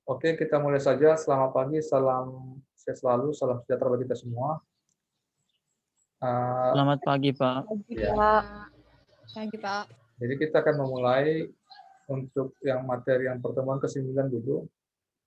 Oke, kita mulai saja. Selamat pagi, salam sehat selalu, salam sejahtera bagi kita semua. Eee, Selamat pagi, Pak. Pagi, ya, Kak. Pagi, Pak. jadi kita akan memulai untuk yang materi yang pertemuan ke-9 dulu,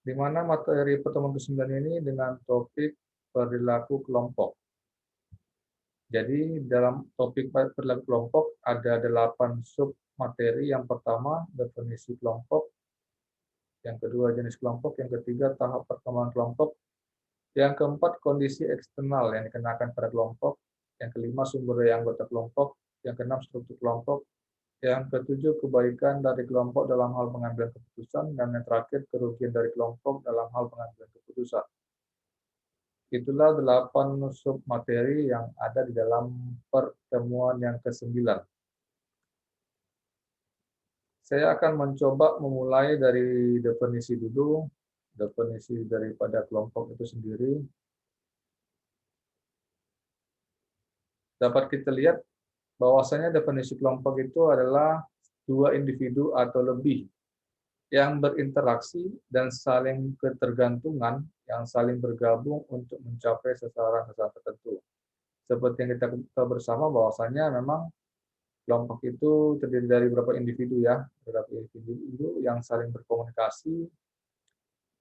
di mana materi pertemuan ke-9 ini dengan topik perilaku kelompok. Jadi dalam topik perilaku kelompok ada 8 sub materi. Yang pertama, definisi kelompok, yang kedua jenis kelompok, yang ketiga tahap perkembangan kelompok, yang keempat, kondisi eksternal yang dikenakan pada kelompok. Yang kelima, sumber daya anggota kelompok. Yang keenam, struktur kelompok. Yang ketujuh, kebaikan dari kelompok dalam hal pengambilan keputusan. Dan yang terakhir, kerugian dari kelompok dalam hal pengambilan keputusan. Itulah 8 sub materi yang ada di dalam pertemuan yang ke-9. Saya akan mencoba memulai dari definisi dulu, definisi daripada kelompok itu sendiri. Dapat kita lihat bahwasanya definisi kelompok itu adalah dua individu atau lebih yang berinteraksi dan saling ketergantungan yang saling bergabung untuk mencapai sasaran-sasaran tertentu. Seperti yang kita ketahui bersama bahwasanya memang kelompok itu terdiri dari beberapa individu ya, beberapa individu yang saling berkomunikasi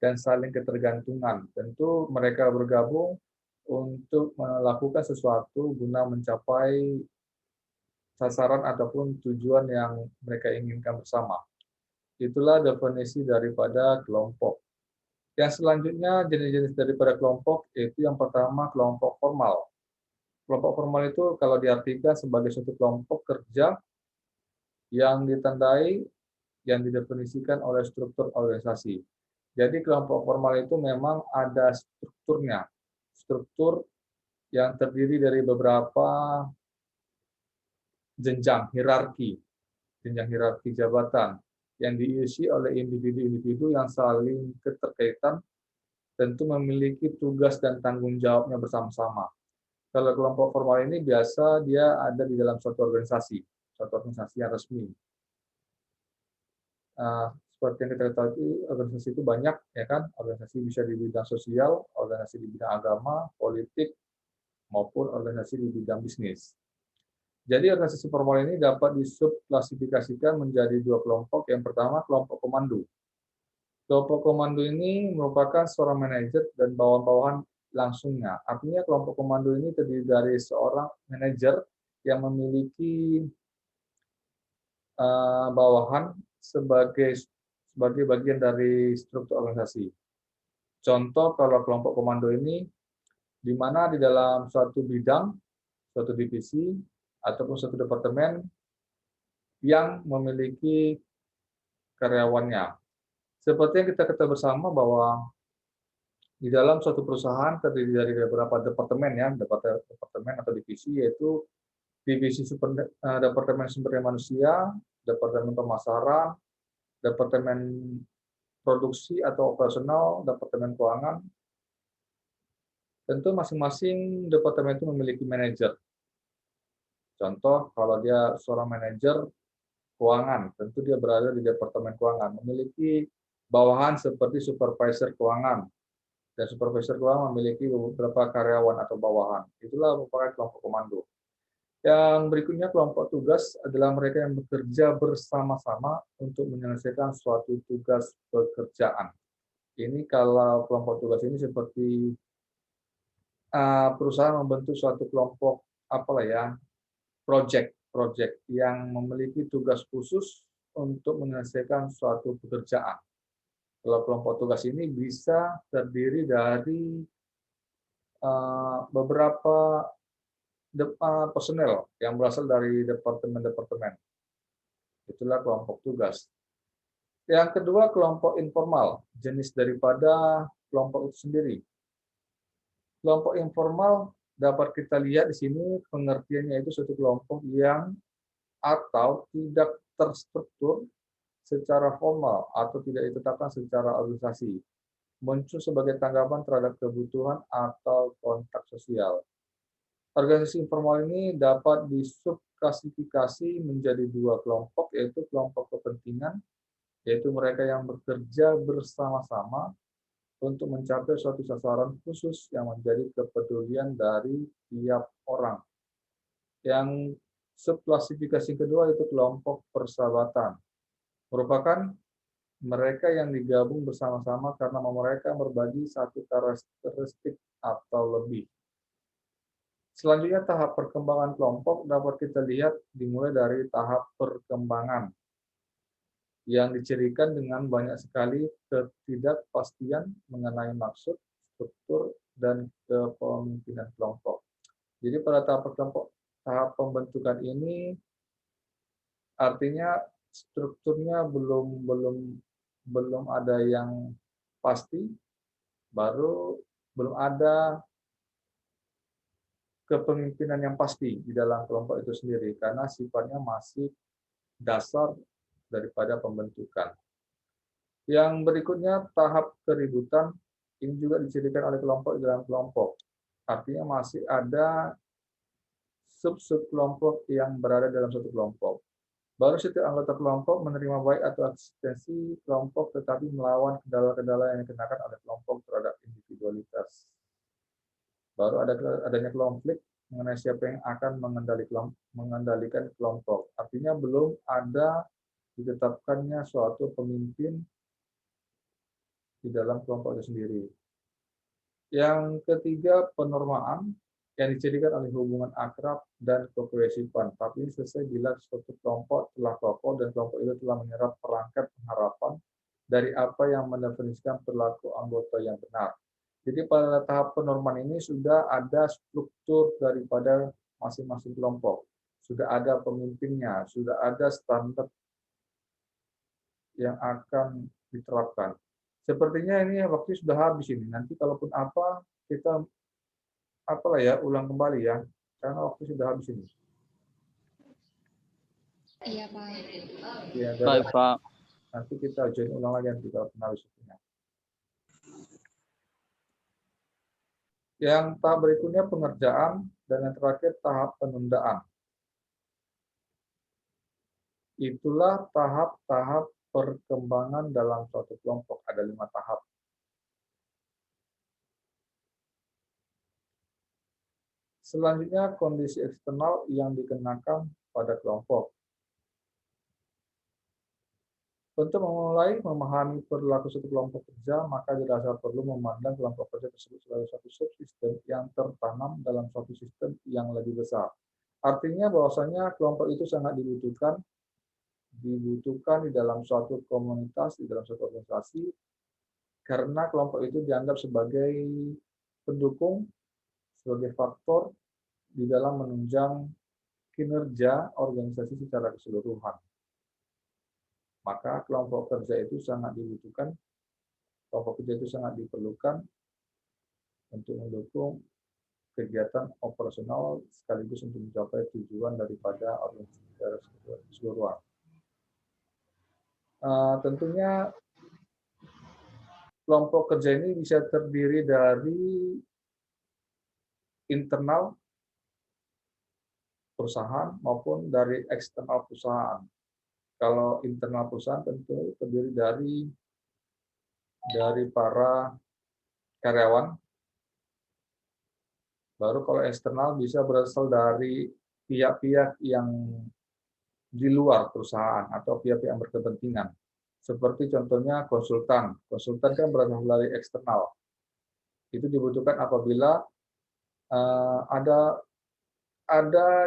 dan saling ketergantungan. Tentu mereka bergabung untuk melakukan sesuatu guna mencapai sasaran ataupun tujuan yang mereka inginkan bersama. Itulah definisi daripada kelompok. Yang selanjutnya jenis-jenis daripada kelompok yaitu yang pertama kelompok formal. Kelompok formal itu kalau diartikan sebagai suatu kelompok kerja yang ditandai yang didefinisikan oleh struktur organisasi. Jadi kelompok formal itu memang ada strukturnya. Struktur yang terdiri dari beberapa jenjang hierarki jabatan yang diisi oleh individu-individu yang saling keterkaitan, tentu memiliki tugas dan tanggung jawabnya bersama-sama. Kalau kelompok formal ini biasa dia ada di dalam suatu organisasi yang resmi. Seperti yang kita ketahui, organisasi itu banyak, ya kan? Organisasi bisa di bidang sosial, organisasi di bidang agama, politik, maupun organisasi di bidang bisnis. Jadi organisasi formal ini dapat disubklasifikasikan menjadi dua kelompok. Yang pertama, kelompok komando. Kelompok komando ini merupakan seorang manajer dan bawahan-bawahan langsungnya. Artinya kelompok komando ini terdiri dari seorang manajer yang memiliki bawahan sebagai bagian dari struktur organisasi. Contoh kalau kelompok komando ini di mana di dalam suatu bidang, suatu divisi ataupun suatu departemen yang memiliki karyawannya. Seperti yang kita ketahui bersama bahwa di dalam suatu perusahaan terdiri dari beberapa departemen ya, departemen atau divisi, yaitu departemen sumber daya manusia, departemen pemasaran, departemen produksi atau operasional, departemen keuangan. Tentu masing-masing departemen itu memiliki manajer. Contoh kalau dia seorang manajer keuangan, tentu dia berada di departemen keuangan, memiliki bawahan seperti supervisor keuangan, dan supervisor keuangan memiliki beberapa karyawan atau bawahan. Itulah merupakan kelompok komando. Yang berikutnya kelompok tugas adalah mereka yang bekerja bersama-sama untuk menyelesaikan suatu tugas pekerjaan. Ini kalau kelompok tugas ini seperti perusahaan membentuk suatu kelompok apalah ya, project yang memiliki tugas khusus untuk menyelesaikan suatu pekerjaan. Kalau kelompok tugas ini bisa terdiri dari beberapa personel yang berasal dari departemen-departemen. Itulah kelompok tugas. Yang kedua, kelompok informal, jenis daripada kelompok itu sendiri. Kelompok informal dapat kita lihat di sini pengertiannya itu suatu kelompok yang atau tidak terstruktur secara formal atau tidak ditetapkan secara organisasi, muncul sebagai tanggapan terhadap kebutuhan atau kontak sosial. Organisasi informal ini dapat disubklasifikasi menjadi dua kelompok, yaitu kelompok kepentingan yaitu mereka yang bekerja bersama-sama untuk mencapai suatu sasaran khusus yang menjadi kepedulian dari tiap orang. Yang subklasifikasi kedua itu kelompok persahabatan, merupakan mereka yang digabung bersama-sama karena mereka berbagi satu karakteristik atau lebih. Selanjutnya, tahap perkembangan kelompok dapat kita lihat dimulai dari tahap perkembangan yang dicirikan dengan banyak sekali ketidakpastian mengenai maksud, struktur, dan kepemimpinan kelompok. Jadi pada tahap pembentukan ini artinya strukturnya belum ada yang pasti, baru belum ada kepemimpinan yang pasti di dalam kelompok itu sendiri karena sifatnya masih dasar daripada pembentukan. Yang berikutnya tahap keributan, ini juga dicirikan oleh kelompok dalam kelompok. Artinya masih ada sub-sub kelompok yang berada dalam satu kelompok. Baru setiap anggota kelompok menerima baik atau eksistensi kelompok tetapi melawan kendala-kendala yang dikenakan oleh kelompok terhadap individualitas. Baru adanya konflik mengenai siapa yang akan mengendalikan kelompok. Artinya belum ada ditetapkannya suatu pemimpin di dalam kelompok itu sendiri. Yang ketiga, penormaan yang dijadikan oleh hubungan akrab dan kekohesivan. Tapi ini selesai bila suatu kelompok telah kokoh dan kelompok itu telah menyerap perangkat pengharapan dari apa yang mendefinisikan perilaku anggota yang benar. Jadi pada tahap penormaan ini sudah ada struktur daripada masing-masing kelompok. Sudah ada pemimpinnya, sudah ada standar yang akan diterapkan. Sepertinya ini waktu sudah habis ini. Nanti kalaupun apa, kita ulang kembali ya. Karena waktu sudah habis ini. Iya, Pak. Ya, Baik, Pak. nanti kita join ulang lagi nanti kalau habis waktunya. Yang tahap berikutnya pengerjaan dan yang terakhir tahap penundaan. Itulah tahap-tahap perkembangan dalam suatu kelompok. Ada 5 tahap. Selanjutnya kondisi eksternal yang dikenakan pada kelompok. Untuk memulai memahami perilaku suatu kelompok kerja, maka dirasa perlu memandang kelompok kerja tersebut sebagai suatu subsistem yang tertanam dalam suatu sistem yang lebih besar. Artinya bahwasanya kelompok itu sangat dibutuhkan di dalam suatu komunitas, di dalam suatu organisasi, karena kelompok itu dianggap sebagai pendukung, sebagai faktor di dalam menunjang kinerja organisasi secara keseluruhan. Maka kelompok kerja itu sangat dibutuhkan, kelompok kerja itu sangat diperlukan untuk mendukung kegiatan operasional sekaligus untuk mencapai tujuan daripada organisasi secara keseluruhan. Tentunya kelompok kerja ini bisa terdiri dari internal perusahaan maupun dari eksternal perusahaan. Kalau internal perusahaan tentu terdiri dari para karyawan. Baru kalau eksternal bisa berasal dari pihak-pihak yang di luar perusahaan atau pihak-pihak yang berkepentingan. Seperti contohnya konsultan. Konsultan kan berasal dari eksternal. Itu dibutuhkan apabila ada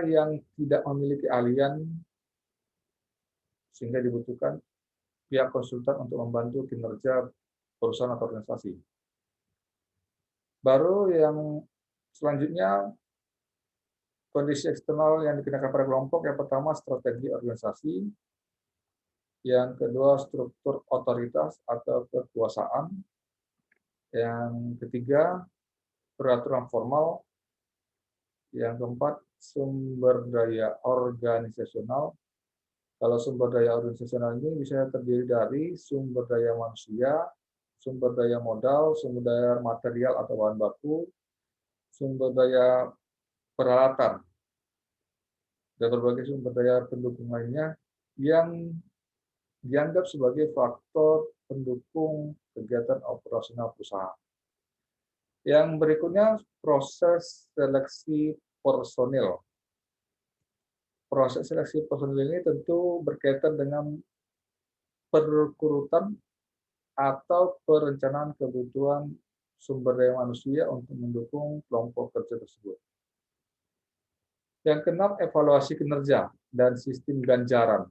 yang tidak memiliki keahlian sehingga dibutuhkan pihak konsultan untuk membantu kinerja perusahaan atau organisasi. Baru yang selanjutnya kondisi eksternal yang dikenakan pada kelompok, yang pertama strategi organisasi, yang kedua struktur otoritas atau kekuasaan, yang ketiga peraturan formal, yang keempat sumber daya organisasional. Kalau sumber daya organisasional ini bisa terdiri dari sumber daya manusia, sumber daya modal, sumber daya material atau bahan baku, sumber daya peralatan, dan berbagai sumber daya pendukung lainnya yang dianggap sebagai faktor pendukung kegiatan operasional perusahaan. Yang berikutnya proses seleksi personil. Proses seleksi personil ini tentu berkaitan dengan perekrutan atau perencanaan kebutuhan sumber daya manusia untuk mendukung kelompok kerja tersebut. Yang keenam, evaluasi kinerja dan sistem ganjaran.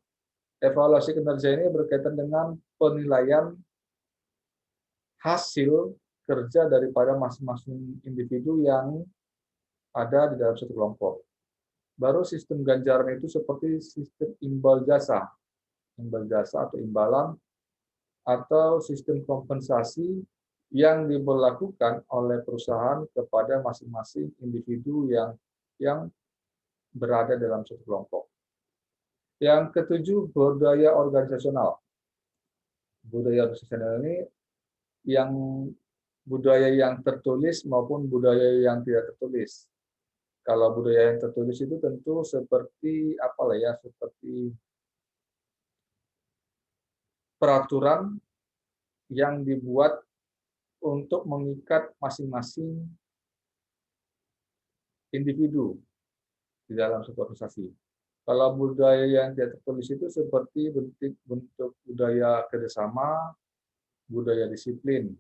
Evaluasi kinerja ini berkaitan dengan penilaian hasil kerja daripada masing-masing individu yang ada di dalam satu kelompok. Baru sistem ganjaran itu seperti sistem imbal jasa atau imbalan, atau sistem kompensasi yang diberlakukan oleh perusahaan kepada masing-masing individu yang berada dalam satu kelompok. Yang ketujuh, budaya organisasional. Budaya organisasional ini yang budaya yang tertulis maupun budaya yang tidak tertulis. Kalau budaya yang tertulis itu tentu seperti seperti peraturan yang dibuat untuk mengikat masing-masing individu di dalam suatu organisasi. Kalau budaya yang tidak tertulis itu seperti bentuk budaya kerjasama, budaya disiplin.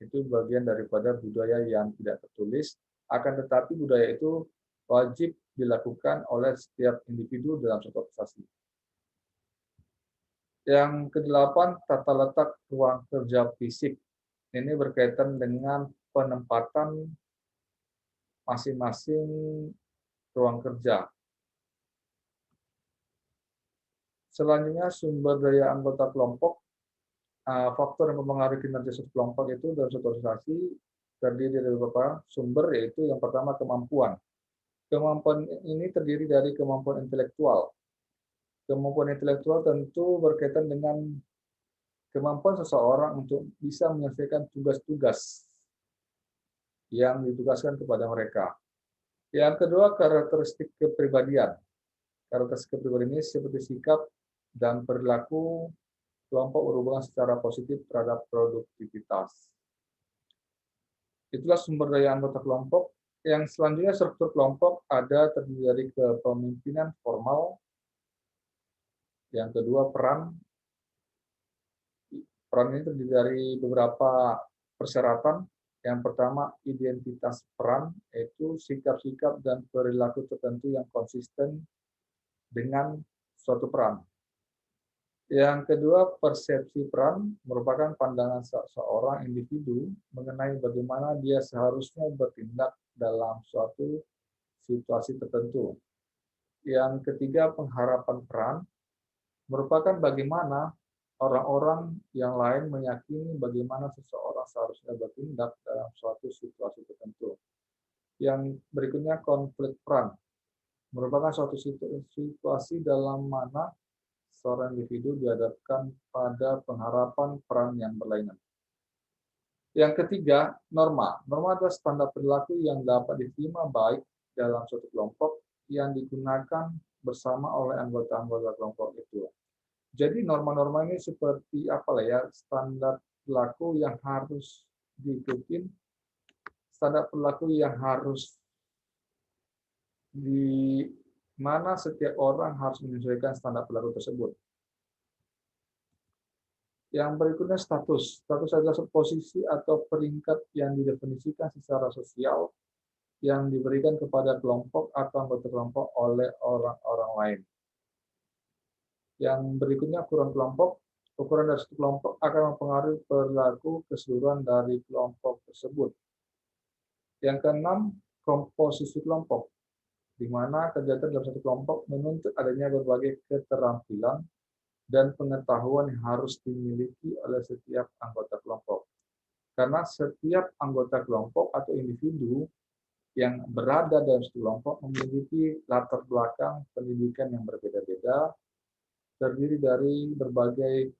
Itu bagian daripada budaya yang tidak tertulis, akan tetapi budaya itu wajib dilakukan oleh setiap individu dalam suatu organisasi. Yang kedelapan, tata letak ruang kerja fisik. Ini berkaitan dengan penempatan masing-masing ruang kerja. Selanjutnya, sumber daya anggota kelompok. Faktor yang mempengaruhi kinerja suatu kelompok itu dalam suatu organisasi terdiri dari beberapa sumber, yaitu yang pertama kemampuan. Kemampuan ini terdiri dari kemampuan intelektual. Kemampuan intelektual tentu berkaitan dengan kemampuan seseorang untuk bisa menyelesaikan tugas-tugas yang ditugaskan kepada mereka. Yang kedua, karakteristik kepribadian. Karakteristik kepribadian ini seperti sikap dan perilaku kelompok berhubungan secara positif terhadap produktivitas. Itulah sumber daya anggota kelompok. Yang selanjutnya, struktur kelompok ada terdiri dari kepemimpinan formal. Yang kedua, peran. Peran ini terdiri dari beberapa persyaratan. Yang pertama, identitas peran, yaitu sikap-sikap dan perilaku tertentu yang konsisten dengan suatu peran. Yang kedua, persepsi peran merupakan pandangan seorang individu mengenai bagaimana dia seharusnya bertindak dalam suatu situasi tertentu. Yang ketiga, pengharapan peran merupakan bagaimana orang-orang yang lain meyakini bagaimana seseorang seharusnya bertindak dalam suatu situasi tertentu. Yang berikutnya, konflik peran merupakan suatu situasi dalam mana seorang individu dihadapkan pada pengharapan peran yang berlainan. Yang ketiga, norma. Norma adalah standar perilaku yang dapat diterima baik dalam suatu kelompok yang digunakan bersama oleh anggota-anggota kelompok itu. Jadi norma-norma ini seperti standar perilaku yang harus diikuti, standar perilaku yang harus di mana setiap orang harus menyesuaikan standar perilaku tersebut. Yang berikutnya, status. Status adalah posisi atau peringkat yang didefinisikan secara sosial yang diberikan kepada kelompok atau anggota kelompok oleh orang-orang lain. Yang berikutnya, ukuran kelompok. Ukuran dari satu kelompok akan mempengaruhi perilaku keseluruhan dari kelompok tersebut. Yang keenam, komposisi kelompok, di mana kegiatan dalam satu kelompok menuntut adanya berbagai keterampilan dan pengetahuan yang harus dimiliki oleh setiap anggota kelompok. Karena setiap anggota kelompok atau individu yang berada dalam satu kelompok memiliki latar belakang pendidikan yang berbeda-beda, terdiri dari berbagai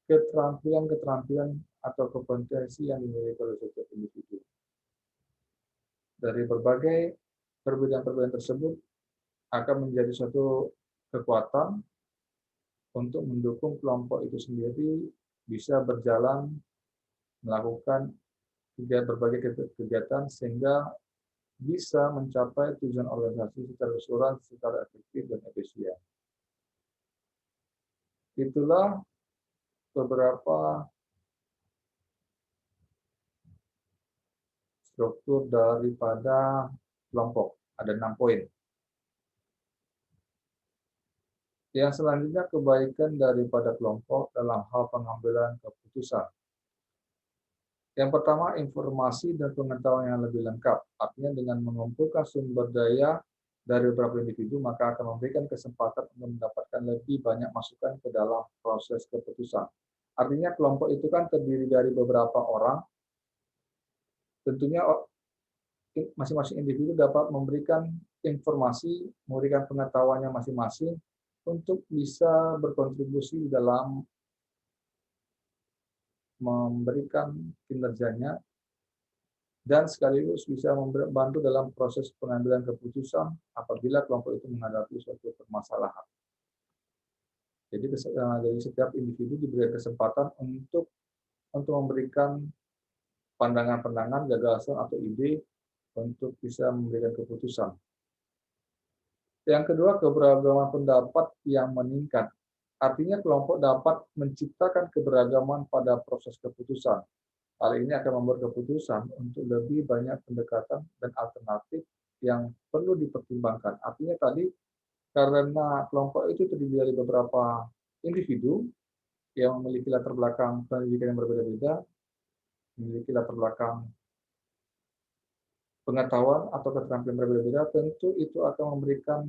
keterampilan atau kompetensi yang dimiliki oleh setiap individu. Dari berbagai perbedaan-perbedaan tersebut akan menjadi suatu kekuatan untuk mendukung kelompok itu sendiri bisa berjalan melakukan berbagai kegiatan sehingga bisa mencapai tujuan organisasi secara keseluruhan secara efektif dan efisien. Itulah beberapa struktur daripada kelompok. Ada 6 poin. Yang selanjutnya kebaikan daripada kelompok dalam hal pengambilan keputusan. Yang pertama, informasi dan pengetahuan yang lebih lengkap. Artinya dengan mengumpulkan sumber daya dari beberapa individu, maka akan memberikan kesempatan untuk mendapatkan lebih banyak masukan ke dalam proses keputusan. Artinya kelompok itu kan terdiri dari beberapa orang. Tentunya masing-masing individu dapat memberikan informasi, memberikan pengetahuannya masing-masing untuk bisa berkontribusi dalam memberikan kinerjanya dan sekaligus bisa membantu dalam proses pengambilan keputusan apabila kelompok itu menghadapi suatu permasalahan. Jadi setiap individu diberi kesempatan untuk memberikan pandangan-pandangan, gagasan atau ide untuk bisa memberikan keputusan. Yang kedua, keberagaman pendapat yang meningkat. Artinya kelompok dapat menciptakan keberagaman pada proses keputusan. Hal ini akan membuat keputusan untuk lebih banyak pendekatan dan alternatif yang perlu dipertimbangkan. Artinya tadi, karena kelompok itu terdiri dari beberapa individu yang memiliki latar belakang pendidikan yang berbeda-beda, memiliki latar belakang pengetahuan atau keterampilan berbeda-beda, tentu itu akan memberikan